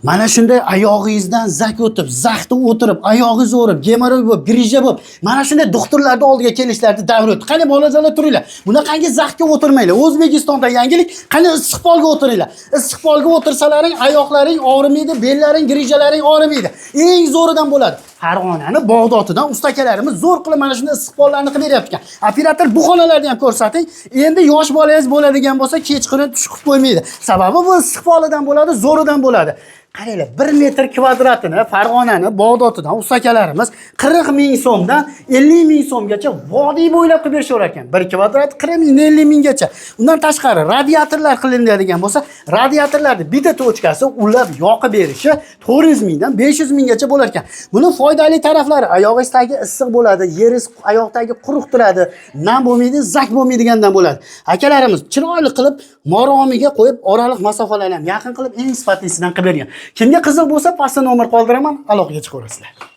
Mana shunday oyog'ingizdan zak o'tib, zaxda o'tirib, oyog'ingiz o'rib, gemoroy bo'lib, grija bo'lib, mana shunday doktorlarning oldiga kelishlarni davr o'tdi. Qani bolajonlar turinglar. Bunaqangi zaxga o'tirmanglar. O'zbekistonda yangilik, qani istiqbolga o'tiringlar. Istiqbolga o'tirsalaring, oyoqlaring og'rimaydi, bellaring, grijalaring og'rimaydi. Eng zo'ridan bo'ladi. Farg'onani Bag'dotidan ustakalarimiz zo'r qilib mana shunday istiqbollarni qilib beryapti ekan. Operator bu xonalarni ham ko'rsating. Endi yosh bolangiz bo'ladigan bo'lsa, kechqurun tush qilib qo'ymaydi. Sababi bu istiqbolidan bo'ladi, zo'ridan bo'ladi. Qaranglar, 1 metr kvadratini Farg'onani Bag'dotidan ustakalarimiz 40 ming so'mdan 50 ming so'mgacha vodiy bo'ylab qilib berishaver ekan. 1 kvadrat 40 ming 50 minggacha. Undan tashqari radiatorlar qilinadigan bo'lsa, radiatorlarni bitta tochkasi ulab yoqib berishi 400 mingdan 500 minggacha bo'lar ekan. Buni foydali taraflari oyog'ingizdagi issiq bo'ladi, yeringiz oyoqdagi quruq turadi, nam bo'lmaydi, zak bo'lmaydigandan bo'ladi. Akalarimiz chiroyli qilib moromiga qo'yib, oraliq masofalarni ham yaqin qilib eng sifatlisidan qilib bergan. Kimga qiziq bo'lsa, pastda nomer qoldiraman, aloqaga chiqaverasizlar.